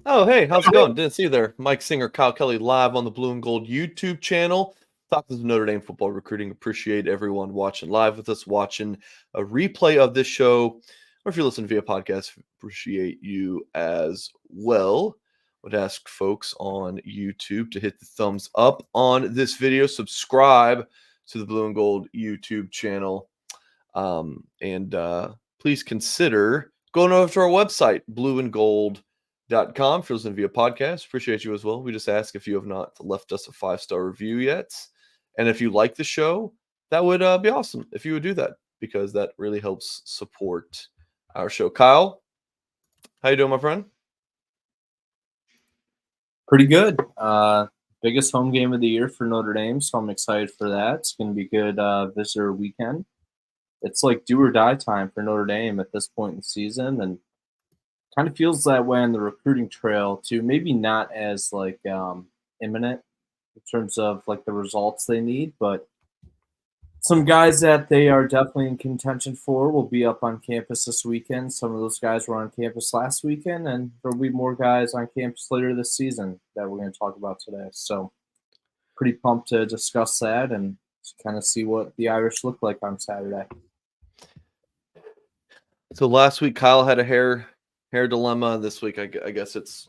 Oh, hey, how's it going? Didn't see you there. Mike Singer, Kyle Kelly, live on the Blue and Gold YouTube channel. Talking to Notre Dame football recruiting. Appreciate everyone watching live with us, watching a replay of this show, or if you're listening via podcast, appreciate you as well. Would ask folks on YouTube to hit the thumbs up on this video, subscribe to the Blue and Gold YouTube channel, and please consider going over to our website, blueandgold.com. If you're listening via podcast, appreciate you as well. We just ask if you have not left us a 5-star review yet. And if you like the show, that would be awesome if you would do that, because that really helps support our show. Kyle, how you doing, my friend? Pretty good. Biggest home game of the year for Notre Dame, so I'm excited for that. It's going to be good visitor weekend. It's like do or die time for Notre Dame at this point in the season, and kind of feels that way on the recruiting trail too. Maybe not as like imminent in terms of like the results they need, but some guys that they are definitely in contention for will be up on campus this weekend. Some of those guys were on campus last weekend, and there'll be more guys on campus later this season that we're going to talk about today. So, pretty pumped to discuss that and kind of see what the Irish look like on Saturday. So last week Kyle had a hair dilemma. This week I guess it's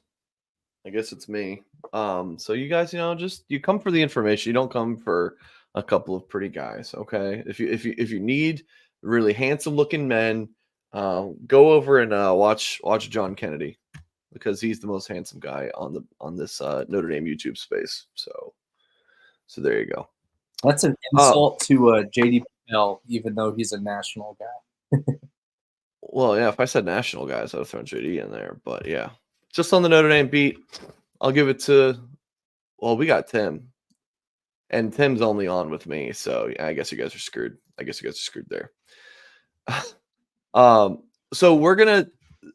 me. So you guys, just you come for the information. You don't come for a couple of pretty guys, okay? If you need really handsome looking men, go over and watch John Kennedy, because he's the most handsome guy on this Notre Dame YouTube space. So there you go. That's an insult to JD Bell, even though he's a national guy. Well, yeah, if I said national guys, I'd have thrown JD in there. But yeah, just on the Notre Dame beat, I'll give it to, well, we got Tim. And Tim's only on with me, so yeah, I guess you guys are screwed. There. So we're gonna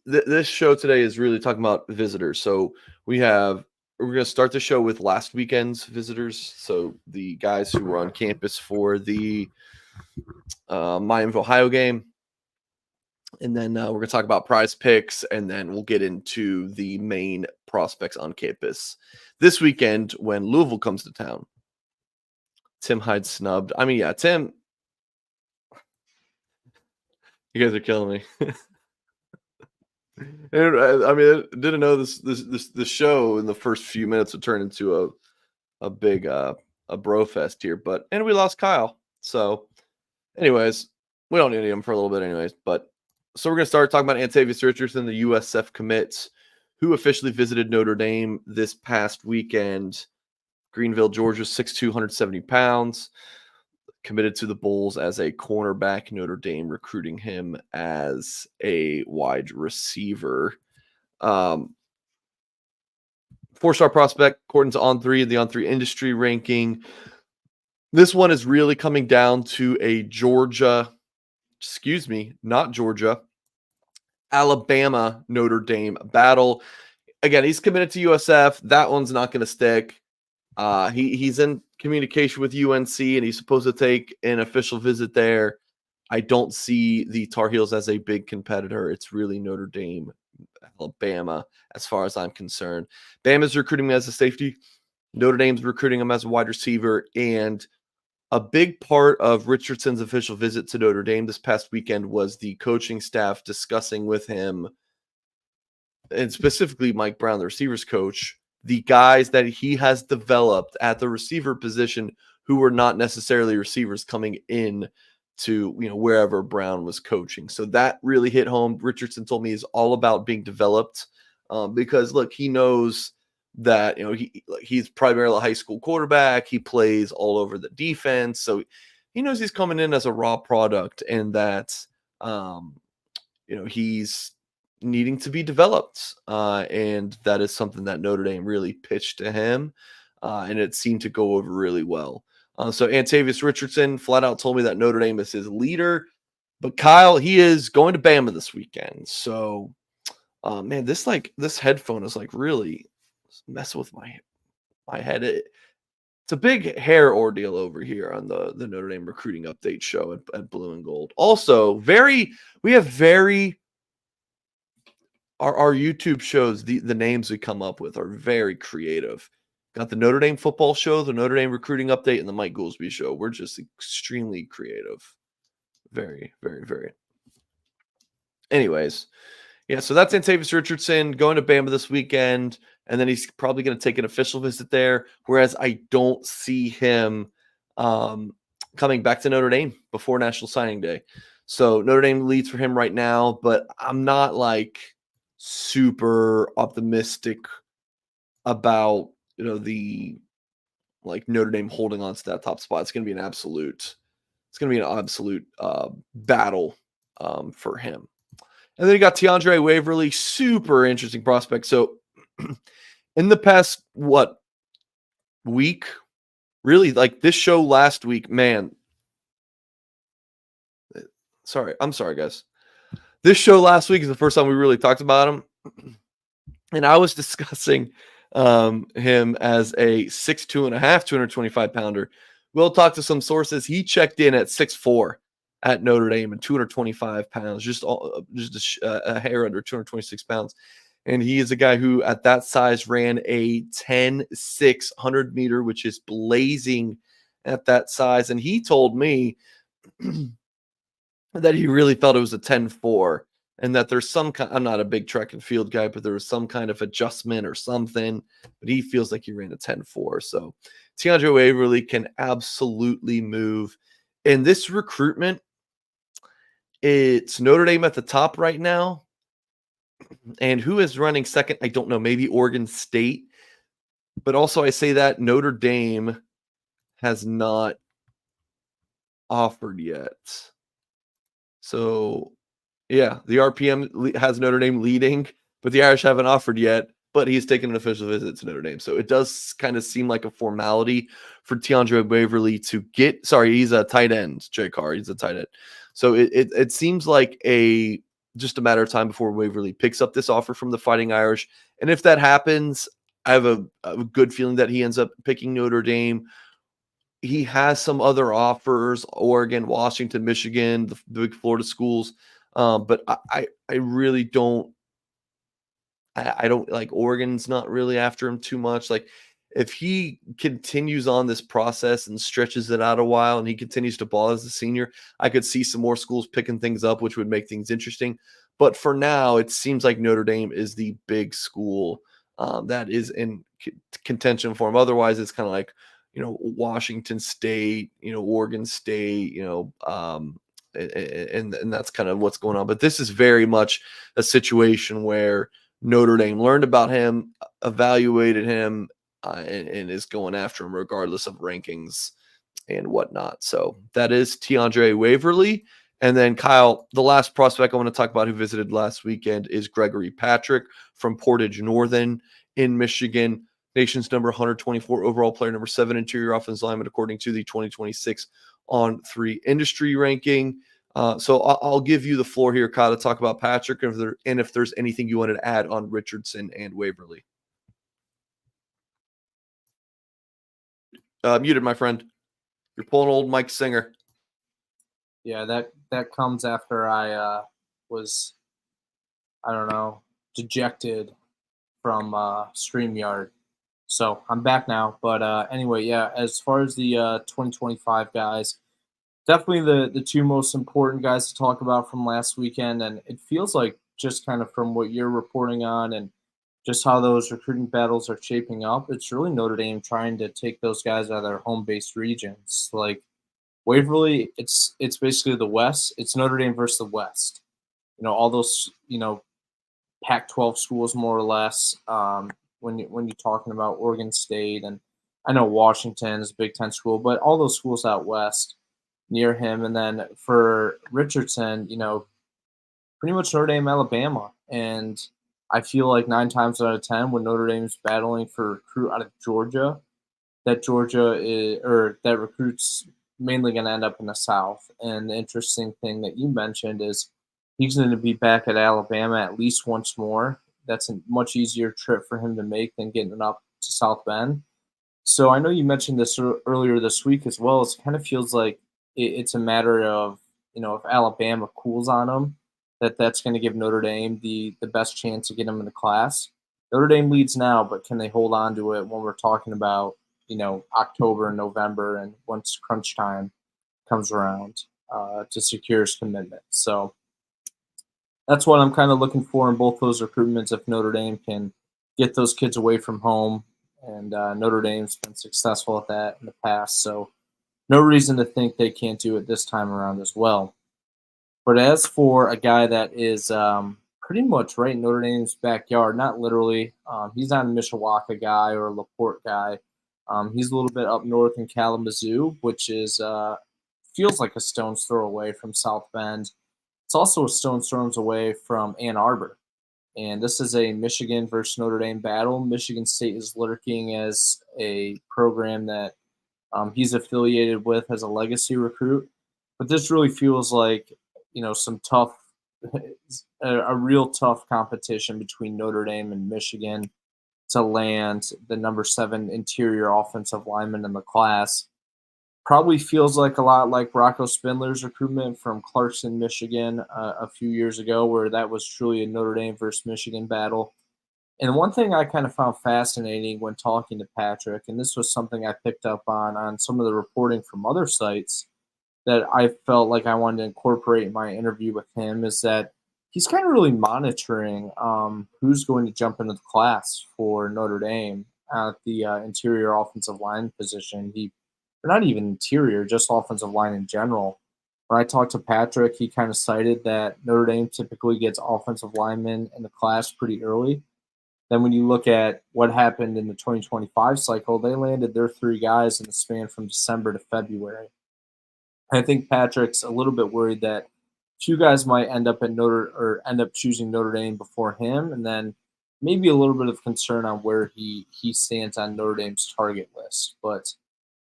this show today is really talking about visitors. So we're gonna start the show with last weekend's visitors. So the guys who were on campus for the Miami, Ohio game, and then we're gonna talk about prize picks, and then we'll get into the main prospects on campus this weekend when Louisville comes to town. Tim Hyde snubbed. I mean, yeah, Tim. You guys are killing me. I mean, I didn't know this show in the first few minutes would turn into a big a bro fest here, and we lost Kyle. So, anyways, we don't need him for a little bit, anyways. But so we're gonna start talking about Antavius Richardson, the USF commit, who officially visited Notre Dame this past weekend. Greenville, Georgia, 6'2", 170 pounds, committed to the Bulls as a cornerback. Notre Dame recruiting him as a wide receiver. 4-star prospect, according to On3, the On3 industry ranking. This one is really coming down to a Alabama Notre Dame battle. Again, he's committed to USF. That one's not going to stick. He's in communication with UNC, and he's supposed to take an official visit there. I don't see the Tar Heels as a big competitor. It's really Notre Dame, Alabama, as far as I'm concerned. Bama's recruiting him as a safety. Notre Dame's recruiting him as a wide receiver. And a big part of Richardson's official visit to Notre Dame this past weekend was the coaching staff discussing with him, and specifically Mike Brown, the receivers coach, the guys that he has developed at the receiver position who were not necessarily receivers coming in to, wherever Brown was coaching. So that really hit home. Richardson told me he's all about being developed because, look, he knows that, he's primarily a high school quarterback. He plays all over the defense. So he knows he's coming in as a raw product, and that, he's needing to be developed, and that is something that Notre Dame really pitched to him, and it seemed to go over really well. So Antavius Richardson flat out told me that Notre Dame is his leader, but Kyle, he is going to Bama this weekend. So, man, this headphone is really messing with my head. It's a big hair ordeal over here on the Notre Dame recruiting update show at Blue and Gold. Also, we have very our YouTube shows, the names we come up with are very creative. Got the Notre Dame football show, the Notre Dame recruiting update, and the Mike Goolsby show. We're just extremely creative. Very, very, very. Anyways, yeah, so that's Antavius Richardson going to Bama this weekend, and then he's probably going to take an official visit there. Whereas I don't see him coming back to Notre Dame before National Signing Day. So Notre Dame leads for him right now, but I'm not like super optimistic about the like Notre Dame holding on to that top spot. It's going to be an absolute battle for him. And then you got Tiandre Waverly, super interesting prospect. So in the past, week, really like this show last week, man. I'm sorry, guys. This show last week is the first time we really talked about him. And I was discussing him as a 6'2.5", 225-pounder. We'll talk to some sources. He checked in at 6'4" at Notre Dame and 225 pounds, just a hair under 226 pounds. And he is a guy who at that size ran a 10.6 100-meter, which is blazing at that size. And he told me that he really felt it was a 10.4 and that there's some kind, I'm not a big track and field guy, but there was some kind of adjustment or something, but he feels like he ran a 10.4. So Tiandre Waverly can absolutely move. In this recruitment, it's Notre Dame at the top right now. And who is running second? I don't know. Maybe Oregon State. But also I say that Notre Dame has not offered yet. So, yeah, the RPM has Notre Dame leading, but the Irish haven't offered yet, but he's taken an official visit to Notre Dame. So it does kind of seem like a formality for Tiandre Waverly to get – sorry, he's a tight end, Jay Carr. He's a tight end. So it seems like just a matter of time before Waverly picks up this offer from the Fighting Irish. And if that happens, I have a good feeling that he ends up picking Notre Dame. He has some other offers, Oregon, Washington, Michigan, the big Florida schools. But I really don't – I don't like Oregon's not really after him too much. Like if he continues on this process and stretches it out a while and he continues to ball as a senior, I could see some more schools picking things up, which would make things interesting. But for now, it seems like Notre Dame is the big school that is in contention for him. Otherwise, it's kind of like, Washington State, Oregon State, and that's kind of what's going on. But this is very much a situation where Notre Dame learned about him, evaluated him, and is going after him regardless of rankings and whatnot. So that is Tiandre Waverly. And then Kyle, the last prospect I want to talk about who visited last weekend is Gregory Patrick from Portage Northern in Michigan. Nation's number 124 overall player, number 7 interior offensive lineman, according to the 2026 On3 industry ranking. So I'll give you the floor here, Kyle, to talk about Patrick and if there's anything you wanted to add on Richardson and Waverly. Muted, my friend. You're pulling old Mike Singer. Yeah, that comes after I was, I don't know, dejected from StreamYard. So I'm back now. But anyway, yeah, as far as the 2025 guys, definitely the two most important guys to talk about from last weekend. And it feels like just kind of from what you're reporting on and just how those recruiting battles are shaping up, it's really Notre Dame trying to take those guys out of their home-based regions. Like Waverly, it's basically the West. It's Notre Dame versus the West. All those, Pac-12 schools more or less. When you're talking about Oregon State, and I know Washington is a Big Ten school, but all those schools out west near him. And then for Richardson, pretty much Notre Dame, Alabama. And I feel like 9 times out of 10 when Notre Dame's battling for a recruit out of Georgia, that recruit's mainly going to end up in the South. And the interesting thing that you mentioned is he's going to be back at Alabama at least once more. That's a much easier trip for him to make than getting up to South Bend. So I know you mentioned this earlier this week as well. It kind of feels like it's a matter of, if Alabama cools on him, that's going to give Notre Dame the best chance to get them in the class. Notre Dame leads now, but can they hold on to it when we're talking about, October and November, and once crunch time comes around to secure his commitment? So that's what I'm kind of looking for in both those recruitments. If Notre Dame can get those kids away from home, and Notre Dame's been successful at that in the past, so no reason to think they can't do it this time around as well. But as for a guy that is pretty much right in Notre Dame's backyard, not literally, he's not a Mishawaka guy or a LaPorte guy. He's a little bit up north in Kalamazoo, which is feels like a stone's throw away from South Bend. It's also a stone's throw away from Ann Arbor. And this is a Michigan versus Notre Dame battle. Michigan State is lurking as a program that he's affiliated with as a legacy recruit. But this really feels like, some tough, a real tough competition between Notre Dame and Michigan to land the number 7 interior offensive lineman in the class. Probably feels like a lot like Rocco Spindler's recruitment from Clarkson, Michigan, a few years ago, where that was truly a Notre Dame versus Michigan battle. And one thing I kind of found fascinating when talking to Patrick, and this was something I picked up on some of the reporting from other sites that I felt like I wanted to incorporate in my interview with him, is that he's kind of really monitoring who's going to jump into the class for Notre Dame at the interior offensive line position. Or not even interior, just offensive line in general. When I talked to Patrick, he kind of cited that Notre Dame typically gets offensive linemen in the class pretty early. Then when you look at what happened in the 2025 cycle, they landed their 3 guys in the span from December to February. I think Patrick's a little bit worried that 2 guys might end up choosing Notre Dame before him, and then maybe a little bit of concern on where he stands on Notre Dame's target list. But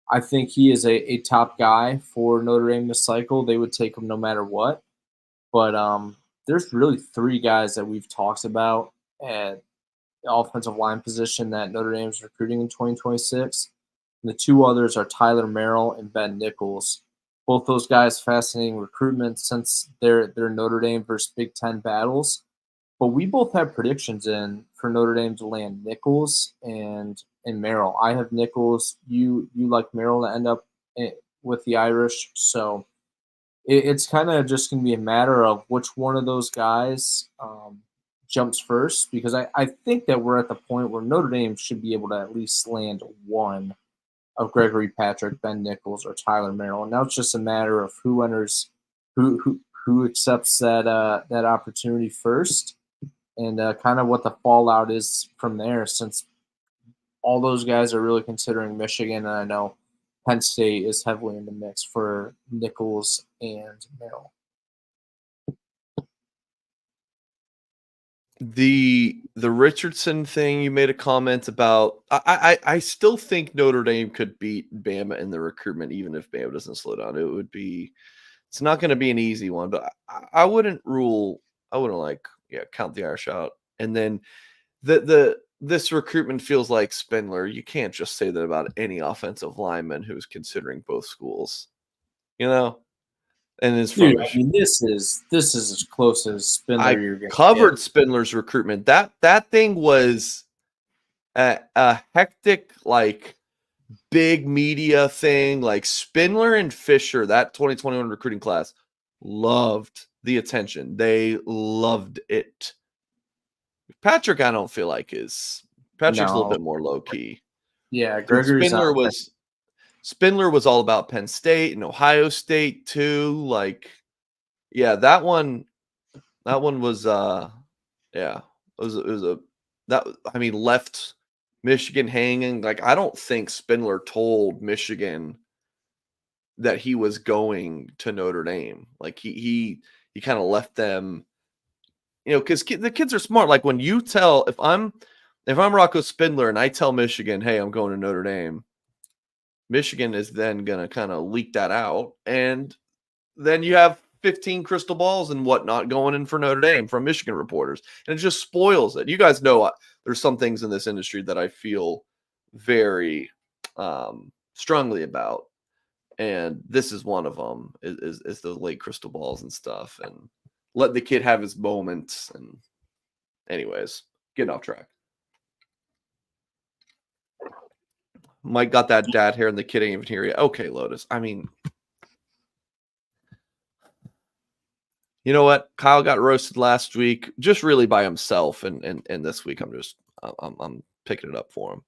I think he is a top guy for Notre Dame this cycle. They would take him no matter what. But there's really 3 guys that we've talked about at the offensive line position that Notre Dame is recruiting in 2026. And the 2 others are Tyler Merrill and Ben Nichols. Both those guys, fascinating recruitment since they're Notre Dame versus Big Ten battles. But we both have predictions in for Notre Dame to land Nichols and Merrill. I have Nichols. You like Merrill to end up with the Irish. So it's kind of just going to be a matter of which one of those guys jumps first, because I think that we're at the point where Notre Dame should be able to at least land one of Gregory Patrick, Ben Nichols, or Tyler Merrill. And now it's just a matter of who enters, who accepts that opportunity first, and kind of what the fallout is from there, since all those guys are really considering Michigan, and I know Penn State is heavily in the mix for Nichols and Merrill. The Richardson thing you made a comment about, I still think Notre Dame could beat Bama in the recruitment, even if Bama doesn't slow down. It's not going to be an easy one, but I wouldn't count the Irish out. And then this recruitment feels like Spindler. You can't just say that about any offensive lineman who's considering both schools, and is from Dude, I Michigan. mean, this is as close as Spindler you're going to Covered get. Spindler's recruitment. That thing was a hectic, like, big media thing. Like, Spindler and Fisher, that 2021 recruiting class, loved the attention. They loved it. Patrick, I don't feel like Patrick's a little bit more low key. Yeah, Gregory's Spindler was all about Penn State and Ohio State too. Like, yeah, that one was left Michigan hanging. Like, I don't think Spindler told Michigan that he was going to Notre Dame. Like, he kind of left them, because the kids are smart. Like, when you tell, if I'm Rocco Spindler and I tell Michigan, hey, I'm going to Notre Dame, Michigan is then going to kind of leak that out. And then you have 15 crystal balls and whatnot going in for Notre Dame from Michigan reporters. And it just spoils it. You guys know there's some things in this industry that I feel very strongly about. And this is one of them, is those late crystal balls and stuff. And letting the kid have his moments. And anyways, getting off track. Mike got that dad hair and the kid ain't even here yet. Okay, Lotus. I mean, you know what? Kyle got roasted last week, just really by himself, and this week I'm picking it up for him.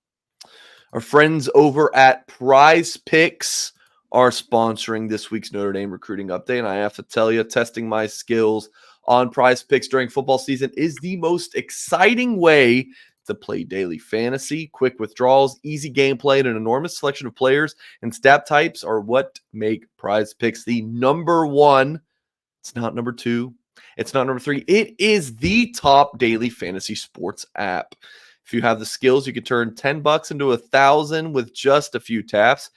Our friends over at Prize Picks are sponsoring this week's Notre Dame recruiting update, and I have to tell you, testing my skills on Prize Picks during football season is the most exciting way to play daily fantasy. Quick withdrawals, easy gameplay, and an enormous selection of players and stat types are what make Prize Picks the number one. It's not number two. It's not number three. It is the top daily fantasy sports app. If you have the skills, you can turn $10 into $1,000 with just a few taps.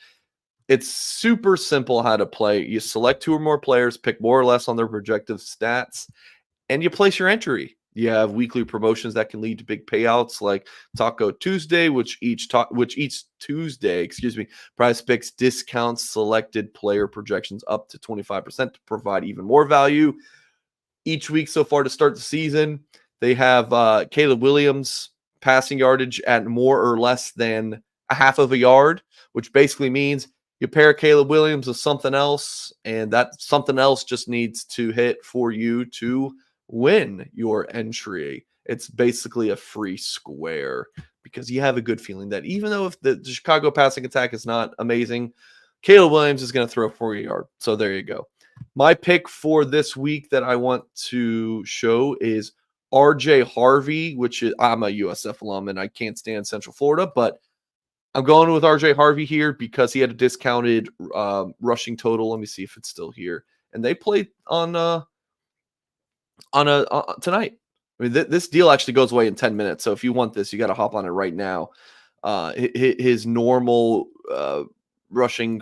It's super simple how to play. You select 2 or more players, pick more or less on their projected stats, and you place your entry. You have weekly promotions that can lead to big payouts like Taco Tuesday, which each Tuesday, Prize Picks discounts selected player projections up to 25% to provide even more value. Each week so far to start the season, they have Caleb Williams passing yardage at more or less than a half of a yard, which basically means you pair Caleb Williams with something else, and that something else just needs to hit for you to win your entry. It's basically a free square because you have a good feeling that even though if the Chicago passing attack is not amazing, Caleb Williams is going to throw 40 yards. So there you go. My pick for this week that I want to show is RJ Harvey, which is, I'm a USF alum and I can't stand Central Florida, but I'm going with RJ Harvey here because he had a discounted rushing total. Let me see if it's still here. And they played on tonight. I mean, this deal actually goes away in 10 minutes. So if you want this, you got to hop on it right now. His normal rushing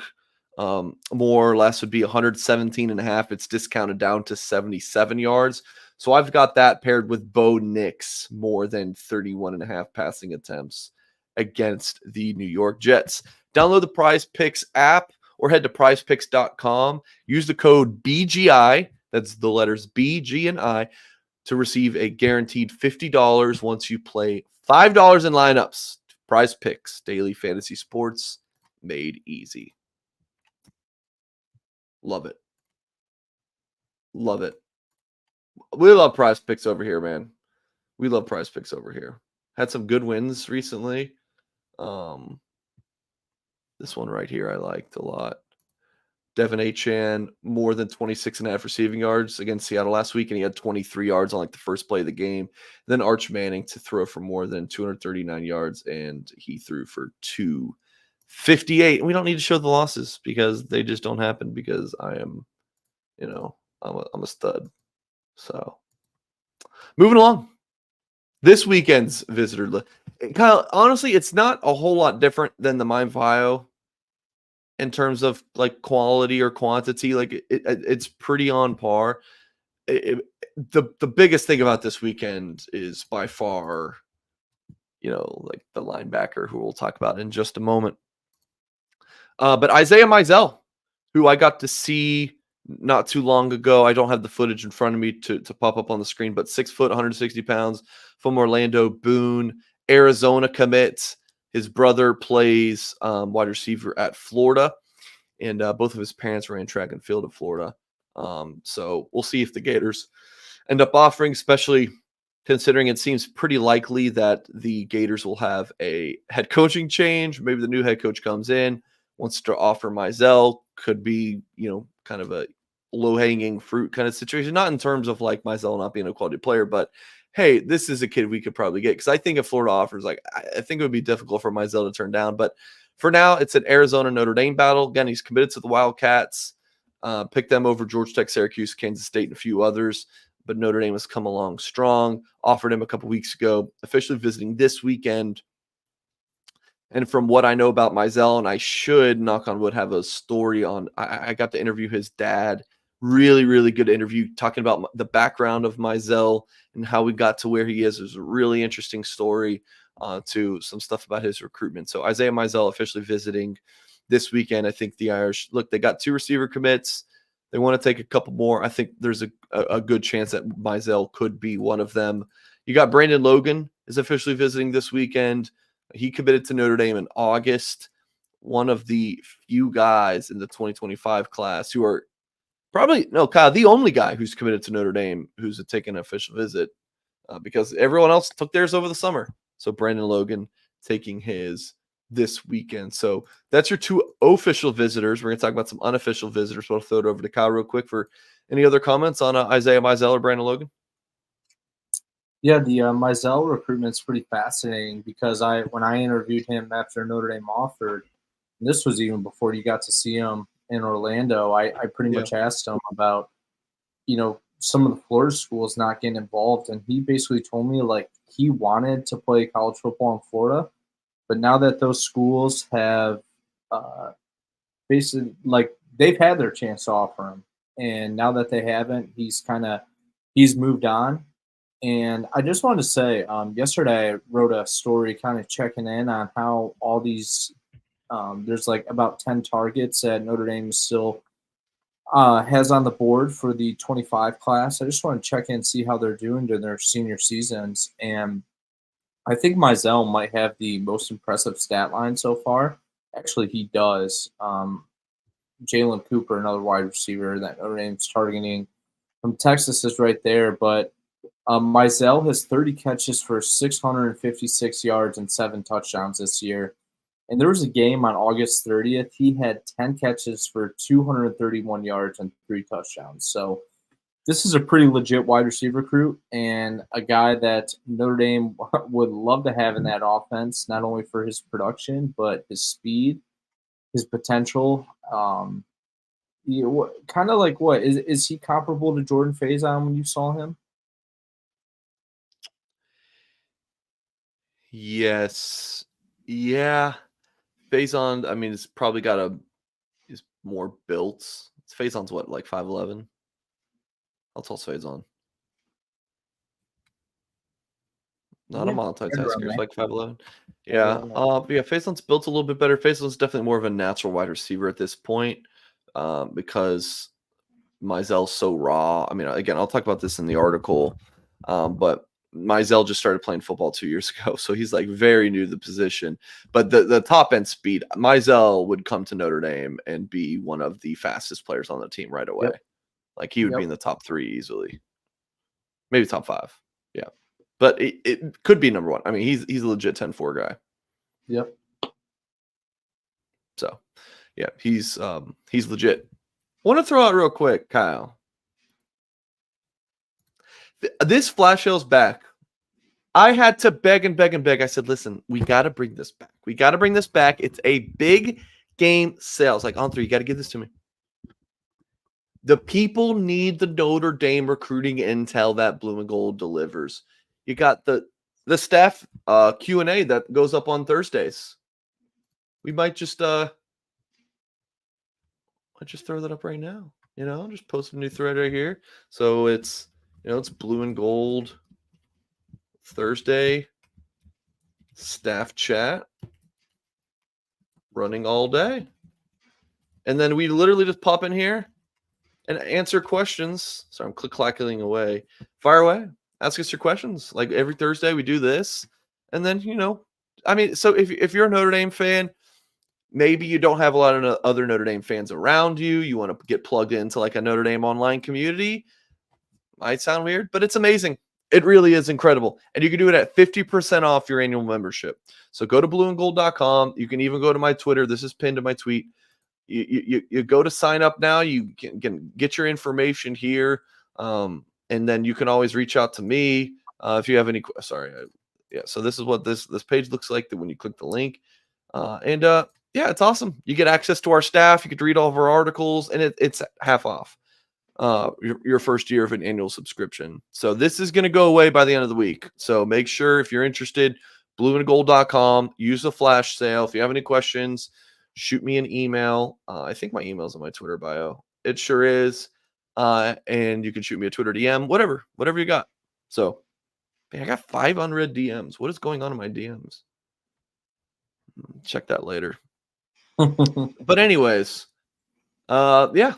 more or less would be 117.5. It's discounted down to 77 yards. So I've got that paired with Bo Nix, more than 31.5 passing attempts against the New York Jets. Download the Prize Picks app or head to prizepicks.com. Use the code BGI, that's the letters B, G, and I, to receive a guaranteed $50 once you play $5 in lineups. Prize Picks, daily fantasy sports made easy. Love it. Love it. We love Prize Picks over here, man. We love Prize Picks over here. Had some good wins recently. This one right here I liked a lot. Devin Achane, more than 26.5 receiving yards against Seattle last week, and he had 23 yards on like the first play of the game. Then Arch Manning to throw for more than 239 yards, and he threw for 258. And we don't need to show the losses because they just don't happen because I am, I'm a stud. So moving along. This weekend's visitor list. Kyle, honestly, it's not a whole lot different than the Mind Bio in terms of like quality or quantity. Like it's pretty on par. The biggest thing about this weekend is by far, like the linebacker who we'll talk about in just a moment. But Isaiah Mizell, who I got to see not too long ago. I don't have the footage in front of me to pop up on the screen, but 6 foot, 160 pounds from Orlando Boone, Arizona commit. His brother plays wide receiver at Florida, and both of his parents ran track and field at Florida. So we'll see if the Gators end up offering, especially considering it seems pretty likely that the Gators will have a head coaching change. Maybe the new head coach comes in, wants to offer Mizell, could be, kind of a low-hanging fruit kind of situation. Not in terms of like Mizell not being a quality player, but hey, this is a kid we could probably get. Because I think if Florida offers, I think it would be difficult for Mizell to turn down. But for now, it's an Arizona-Notre Dame battle. Again, he's committed to the Wildcats. Picked them over Georgia Tech, Syracuse, Kansas State, and a few others. But Notre Dame has come along strong. Offered him a couple weeks ago. Officially visiting this weekend. And from what I know about Mizell, and I should, knock on wood, have a story on, I got to interview his dad. Really, really good interview talking about the background of Mizell and how we got to where he is. It was a really interesting story to some stuff about his recruitment. So Isaiah Mizell officially visiting this weekend. I think the Irish, look, they got 2 receiver commits. They want to take a couple more. I think there's a good chance that Mizell could be one of them. You got Brandon Logan is officially visiting this weekend. He committed to Notre Dame in August. One of the few guys in the 2025 class who are probably, no, Kyle, the only guy who's committed to Notre Dame who's taken an official visit because everyone else took theirs over the summer. So Brandon Logan taking his this weekend. So that's your two official visitors. We're going to talk about some unofficial visitors. So I'll throw it over to Kyle real quick for any other comments on Isaiah Mizell or Brandon Logan. Yeah, the Mizell recruitment's pretty fascinating because when I interviewed him after Notre Dame offered, this was even before you got to see him in Orlando, I pretty much asked him about, some of the Florida schools not getting involved, and he basically told me like he wanted to play college football in Florida, but now that those schools have basically like they've had their chance to offer him, and now that they haven't, he's moved on. And I just wanted to say, yesterday I wrote a story kind of checking in on how all these there's like about 10 targets that Notre Dame still has on the board for the 25 class. I just want to check in and see how they're doing during their senior seasons. And I think Mizell might have the most impressive stat line so far. Actually, he does. Jalen Cooper, another wide receiver that Notre Dame's targeting from Texas, is right there. But Mizell has 30 catches for 656 yards and 7 touchdowns this year. And there was a game on August 30th. He had 10 catches for 231 yards and 3 touchdowns. So this is a pretty legit wide receiver recruit and a guy that Notre Dame would love to have in that offense, not only for his production, but his speed, his potential. Kind of like what? Is he comparable to Jordan Faison when you saw him? Yes. Yeah. Faison, I mean, it's probably he's more built. Faison's what, like 5'11"? How tall's Faison? Not a multitasker. It's like 5'11". Yeah. Yeah, Faison's built a little bit better. Faison's definitely more of a natural wide receiver at this point because Mizell's so raw. I mean, again, I'll talk about this in the article, but Mizell just started playing football 2 years ago, so he's like very new to the position. But the top end speed, Mizell would come to Notre Dame and be one of the fastest players on the team right away. Yep. Like he would be in the top 3 easily, maybe top 5. Yeah, but it could be number 1. I mean, he's a legit 10-4 guy. Yep. So, yeah, he's legit. I want to throw out real quick, Kyle. This flash sale's back. I had to beg and beg and beg. I said, listen, we got to bring this back. We got to bring this back. It's a big game sale. It's like, On3, you got to give this to me. The people need the Notre Dame recruiting intel that Blue and Gold delivers. You got the staff Q&A that goes up on Thursdays. We might just throw that up right now. Just post a new thread right here. So it's it's Blue and Gold Thursday staff chat running all day. And then we literally just pop in here and answer questions. So I'm click-clacking away. Fire away. Ask us your questions. Like every Thursday we do this. And then, I mean, so if you're a Notre Dame fan, maybe you don't have a lot of other Notre Dame fans around you. You want to get plugged into like a Notre Dame online community. Might sound weird, but it's amazing. It really is incredible. And you can do it at 50% off your annual membership. So go to blueandgold.com. You can even go to my Twitter. This is pinned to my tweet. You go to sign up now. You can get your information here. And then you can always reach out to me if you have any. So this is what this page looks like when you click the link. Yeah, it's awesome. You get access to our staff. You can read all of our articles, and it's half off your first year of an annual subscription. So this is going to go away by the end of the week. So make sure if you're interested, blueandgold.com, use the flash sale. If you have any questions, shoot me an email. I think my email's in my Twitter bio. It sure is. And you can shoot me a Twitter DM, whatever you got. So man, I got 5 unread DMs. What is going on in my DMs? Check that later. But anyways, yeah.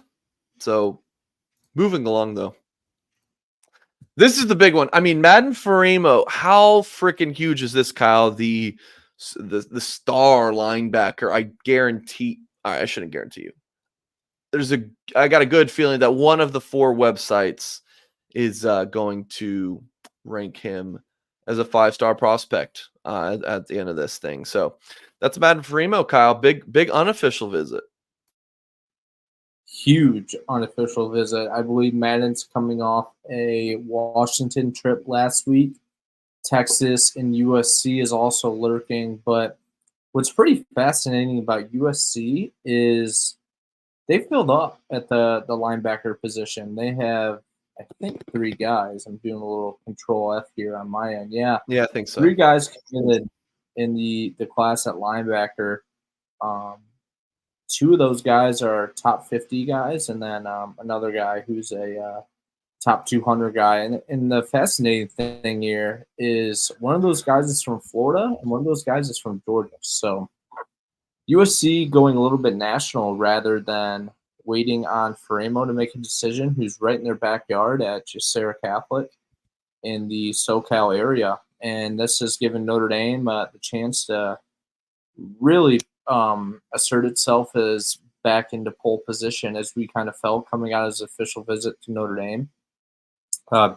So Moving along, though. This is the big one. I mean, Madden Faremo, how freaking huge is this, Kyle? The star linebacker. I guarantee. I shouldn't guarantee you. I got a good feeling that one of the 4 websites is going to rank him as a 5-star prospect at the end of this thing. So that's Madden Faremo, Kyle. Big unofficial visit. Huge unofficial visit. I believe Madden's coming off a Washington trip last week. Texas and USC is also lurking. But what's pretty fascinating about USC is they filled up at the linebacker position. They have, I think, 3 guys. I'm doing a little control F here on my end. Yeah, Yeah, I think so. 3 guys committed in the class at linebacker. 2 of those guys are top 50 guys, and then another guy who's a top 200 guy. And the fascinating thing here is one of those guys is from Florida, and one of those guys is from Georgia. So USC going a little bit national rather than waiting on Faremo to make a decision, who's right in their backyard at Sarah Catholic in the SoCal area. And this has given Notre Dame the chance to really assert itself as back into pole position, as we kind of felt coming out of his official visit to Notre Dame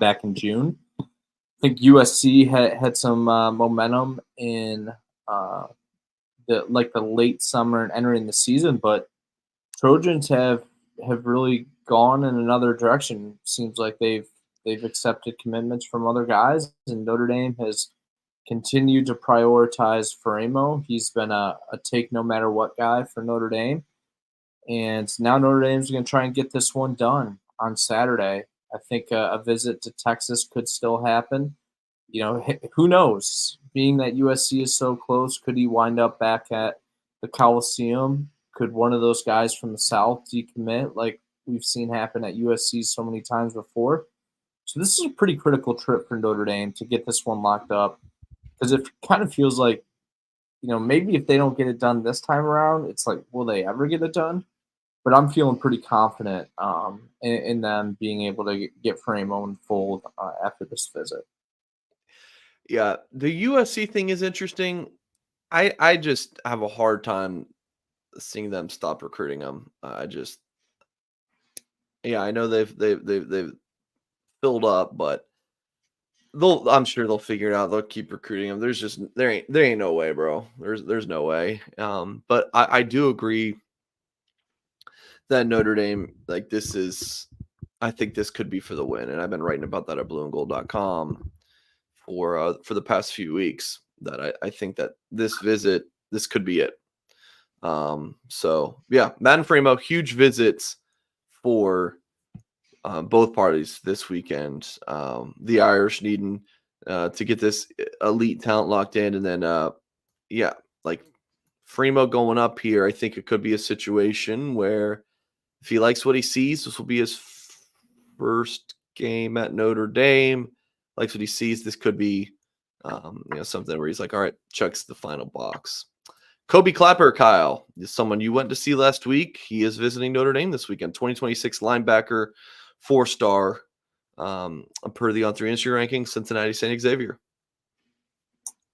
back in June. I think USC had some momentum in the late summer and entering the season, but Trojans have really gone in another direction. Seems like they've accepted commitments from other guys, and Notre Dame has continued to prioritize Faremo. He's been a take no matter what guy for Notre Dame. And now Notre Dame's going to try and get this one done on Saturday. I think a visit to Texas could still happen. You know, who knows? Being that USC is so close, could he wind up back at the Coliseum? Could one of those guys from the South decommit like we've seen happen at USC so many times before? So this is a pretty critical trip for Notre Dame to get this one locked up, because it kind of feels like, you know, maybe if they don't get it done this time around, it's like, will they ever get it done? But I'm feeling pretty confident in them being able to get Faremo in fold after this visit. Yeah, the USC thing is interesting. I just have a hard time seeing them stop recruiting him. I know they've filled up, but I'm sure they'll figure it out. They'll keep recruiting him. There ain't no way, bro. There's no way. But I do agree that Notre Dame, like, I think this could be for the win, and I've been writing about that at blueandgold.com for the past few weeks, that I think that this could be it. So yeah, Matt and Faremo, huge visits for both parties this weekend. The Irish needing to get this elite talent locked in, and then like Faremo going up here, I think it could be a situation where if he likes what he sees, this will be his first game at Notre Dame. Likes what he sees, this could be something where he's like, all right, checks the final box. Kobe Clapper, Kyle, is someone you went to see last week. He is visiting Notre Dame this weekend. 2026 linebacker, 4-star, per the On3 Industry ranking, Cincinnati St. Xavier.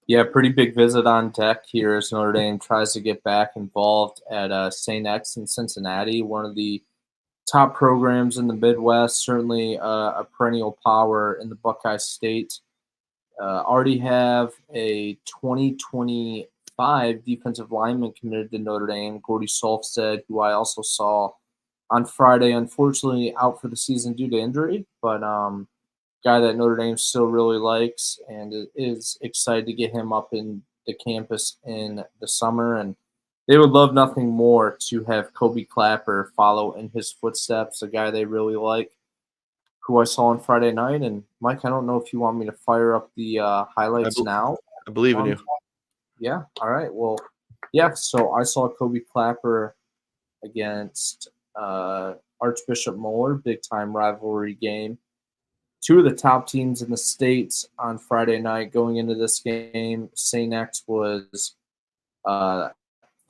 Yeah, pretty big visit on deck here as Notre Dame tries to get back involved at St. X in Cincinnati, one of the top programs in the Midwest, certainly a perennial power in the Buckeye State. Already have a 2025 defensive lineman committed to Notre Dame, Gordy Solfstead, who I also saw on Friday, unfortunately out for the season due to injury, but guy that Notre Dame still really likes and is excited to get him up in the campus in the summer. And they would love nothing more to have Kobe Clapper follow in his footsteps, a guy they really like, who I saw on Friday night. And Mike, I don't know if you want me to fire up the highlights now. I believe in you. Yeah. All right. Well, yeah. So I saw Kobe Clapper against Archbishop Moeller, big time rivalry game. 2 of the top teams in the state on Friday night going into this game. St. X was, I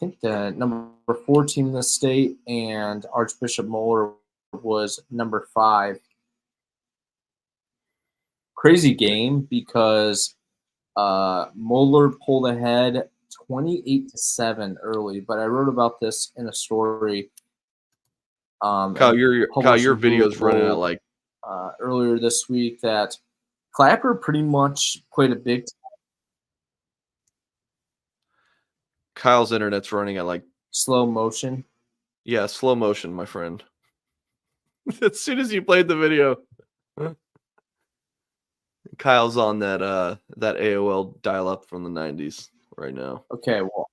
think, the number 4 team in the state, and Archbishop Moeller was number 5. Crazy game because Moeller pulled ahead 28-7 early, but I wrote about this in a story. Kyle, your Published video's running at like earlier this week that Clapper pretty much played a big. Kyle's internet's running at like Slow motion. Yeah, slow motion, my friend. As soon as you played the video, Kyle's on that AOL dial up from the 90s right now. Okay, well,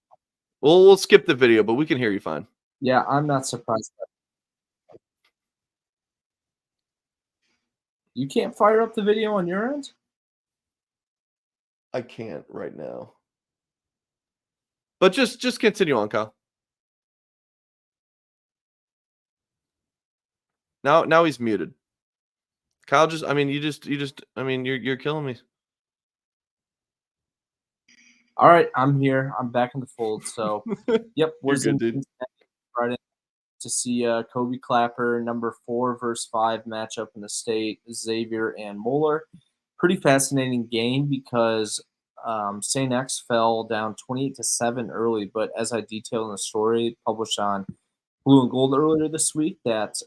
We'll skip the video, but we can hear you fine. yeah, I'm not surprised. You can't fire up the video on your end? I can't right now. But just continue on, Kyle. Now he's muted. Kyle, you're killing me. All right, I'm here. I'm back in the fold. So, yep, was You're good, dude. Right to see Kobe Clapper, number 4 versus 5 matchup in the state, Xavier and Moeller. Pretty fascinating game because St. X fell down 28-7 early, but as I detailed in the story published on Blue and Gold earlier this week, that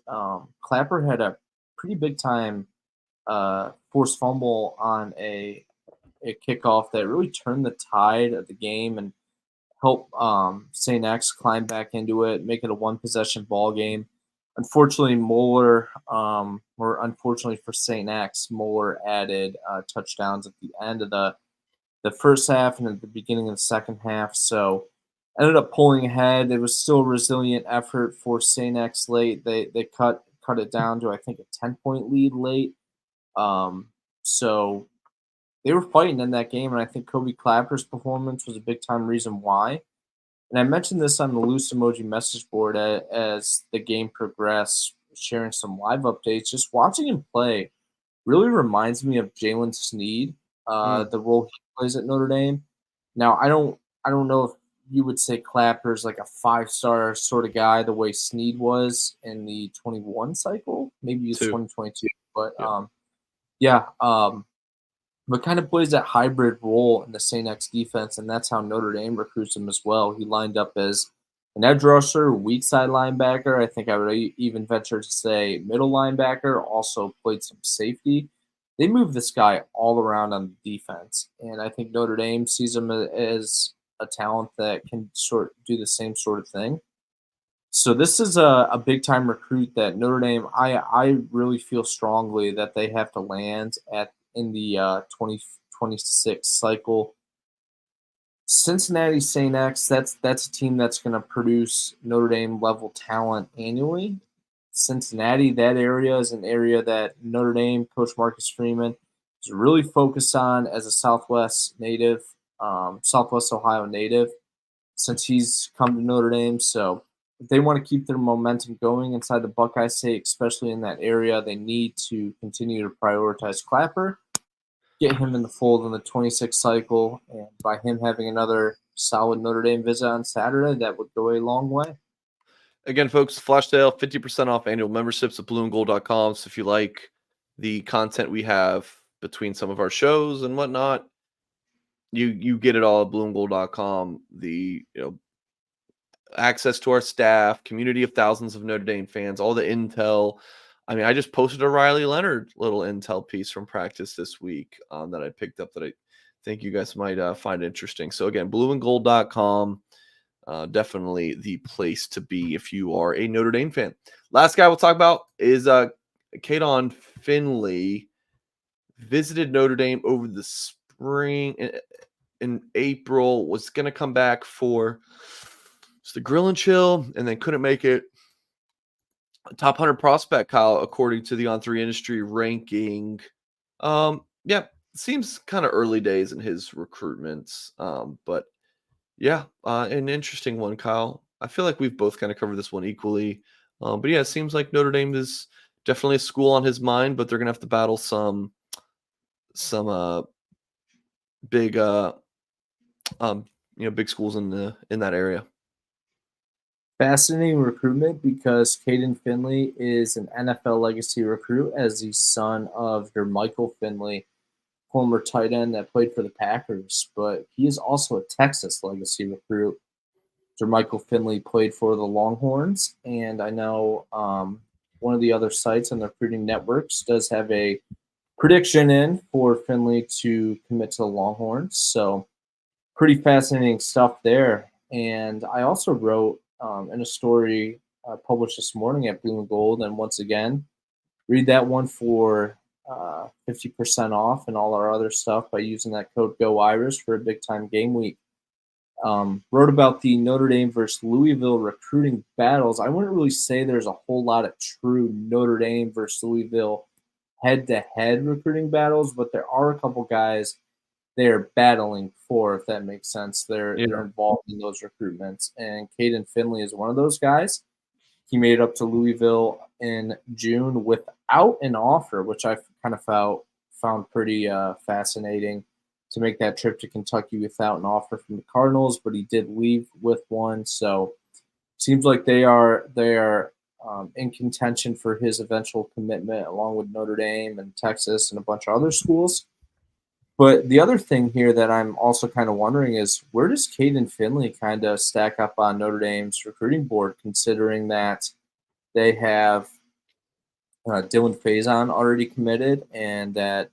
Clapper had a pretty big time forced fumble on a kickoff that really turned the tide of the game and help St. X climb back into it, make it a 1-possession ball game. Unfortunately, unfortunately for St. X, Moeller added touchdowns at the end of the first half and at the beginning of the second half. So ended up pulling ahead. It was still a resilient effort for St. X late. They cut it down to, I think, a 10-point lead late. So they were fighting in that game, and I think Kobe Clapper's performance was a big-time reason why. And I mentioned this on the Loose Emoji message board as the game progressed, sharing some live updates. Just watching him play really reminds me of Jalen Sneed, the role he plays at Notre Dame. Now, I don't know if you would say Clapper's like a 5-star sort of guy the way Sneed was in the 21 cycle. Maybe it's 2022, but yeah. But kind of plays that hybrid role in the St. X defense, and that's how Notre Dame recruits him as well. He lined up as an edge rusher, weak side linebacker. I think I would even venture to say middle linebacker, also played some safety. They move this guy all around on the defense, and I think Notre Dame sees him as a talent that can do the same sort of thing. So this is a big-time recruit that Notre Dame, I really feel strongly that they have to land in the 2026 cycle. Cincinnati St. X, that's a team that's going to produce Notre Dame level talent annually. Cincinnati, that area is an area that Notre Dame, Coach Marcus Freeman, is really focused on as a Southwest Ohio native since he's come to Notre Dame. So if they want to keep their momentum going inside the Buckeye State, especially in that area, they need to continue to prioritize Clapper, get him in the fold in the 26 cycle, and by him having another solid Notre Dame visit on Saturday, that would go a long way. Again, folks, flash sale, 50% off annual memberships at blueandgold.com. So if you like the content we have between some of our shows and whatnot, you get it all at blueandgold.com. The access to our staff, community of thousands of Notre Dame fans, all the intel. I mean, I just posted a Riley Leonard little intel piece from practice this week that I picked up that I think you guys might find interesting. So again, blueandgold.com, definitely the place to be if you are a Notre Dame fan. Last guy we'll talk about is Kadon Finley. Visited Notre Dame over the spring in April, was going to come back for the grill and chill, and then couldn't make it. Top 100 prospect, Kyle, according to the On3 Industry ranking. Yeah, seems kind of early days in his recruitments, but yeah, an interesting one, Kyle. I feel like we've both kind of covered this one equally, but yeah, it seems like Notre Dame is definitely a school on his mind, but they're gonna have to battle some big big schools in that area. Fascinating recruitment because Caden Finley is an NFL legacy recruit as the son of Michael Finley, former tight end that played for the Packers, but he is also a Texas legacy recruit. Michael Finley played for the Longhorns, and I know one of the other sites on the recruiting networks does have a prediction in for Finley to commit to the Longhorns. So pretty fascinating stuff there. And I also wrote in a story published this morning at Blue and Gold, and once again, read that one for 50% off and all our other stuff by using that code GOIRIS for a big time game week. Wrote about the Notre Dame versus Louisville recruiting battles. I wouldn't really say there's a whole lot of true Notre Dame versus Louisville head-to-head recruiting battles, but there are a couple guys they're battling for, if that makes sense. They're involved in those recruitments, and Caden Finley is one of those guys. He made it up to Louisville in June without an offer, which I kind of found pretty fascinating, to make that trip to Kentucky without an offer from the Cardinals, but he did leave with one. So seems like they are in contention for his eventual commitment, along with Notre Dame and Texas and a bunch of other schools. But the other thing here that I'm also kind of wondering is, where does Caden Finley kind of stack up on Notre Dame's recruiting board, considering that they have Dylan Faison already committed, and that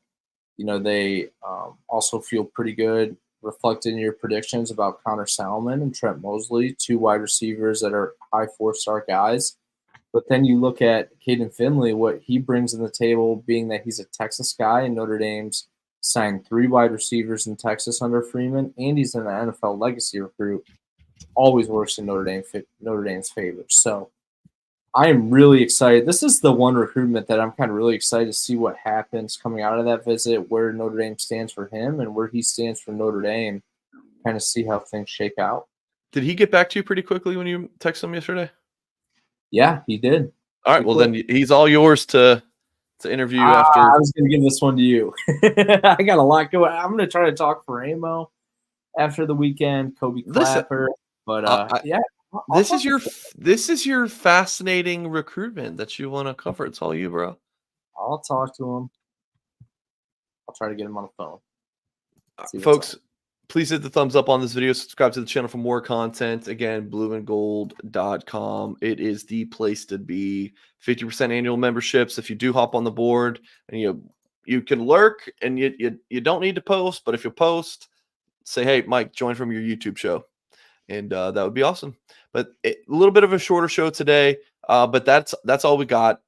they also feel pretty good, reflected in your predictions about Connor Salmon and Trent Mosley, two wide receivers that are high 4-star guys. But then you look at Caden Finley, what he brings to the table, being that he's a Texas guy, and Notre Dame's signed 3 wide receivers in Texas under Freeman, and he's an NFL legacy recruit. Always works in Notre Dame's favor. So I am really excited. This is the one recruitment that I'm kind of really excited to see what happens coming out of that visit, where Notre Dame stands for him and where he stands for Notre Dame, kind of see how things shake out. Did he get back to you pretty quickly when you texted him yesterday? Yeah, he did. All right, well, then he's all yours to interview after. I was going to give this one to you. I got a lot going. I'm going to try to talk for Amo after the weekend, Kobe Clapper. But yeah. This is your fascinating recruitment that you want to cover. It's all you, bro. I'll talk to him. I'll try to get him on the phone. Folks, please hit the thumbs up on this video. Subscribe to the channel for more content. Again, blueandgold.com. It is the place to be. 50% annual memberships. If you do hop on the board, and you can lurk, and you don't need to post, but if you post, say, hey, Mike, join from your YouTube show. And that would be awesome. But a little bit of a shorter show today, but that's all we got.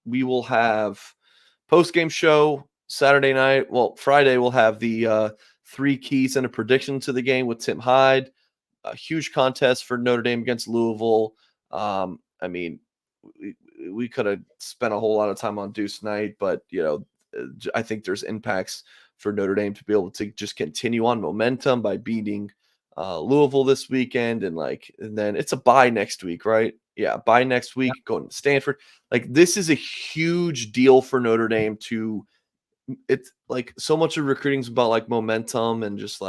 We will have post-game show Saturday night. Well, Friday we'll have the 3 keys and a prediction to the game with Tim Hyde. A huge contest for Notre Dame against Louisville. I mean, we could have spent a whole lot of time on Deuce Knight, but I think there's impacts for Notre Dame to be able to just continue on momentum by beating Louisville this weekend, and then it's a bye next week, right? Yeah, bye next week, going to Stanford. This is a huge deal for Notre Dame it's so much of recruiting is about momentum and just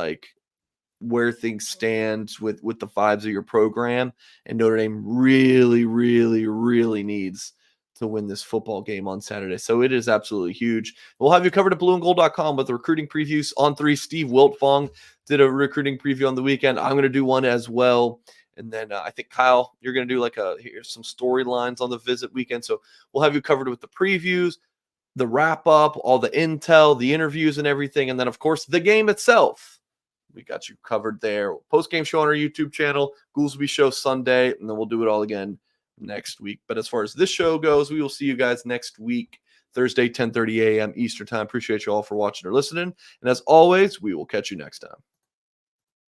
where things stand with the vibes of your program, and Notre Dame really, really, really needs to win this football game on Saturday. So it is absolutely huge. We'll have you covered at blueandgold.com with the recruiting previews on 3. Steve Wiltfong did a recruiting preview on the weekend. I'm going to do one as well. And then I think, Kyle, you're going to do here's some storylines on the visit weekend. So we'll have you covered with the previews, the wrap up, all the intel, the interviews and everything. And then, of course, the game itself. We got you covered there. Post-game show on our YouTube channel, Goolsby Show Sunday, and then we'll do it all again next week. But as far as this show goes, we will see you guys next week, Thursday, 10:30 a.m. Eastern Time. Appreciate you all for watching or listening. And as always, we will catch you next time.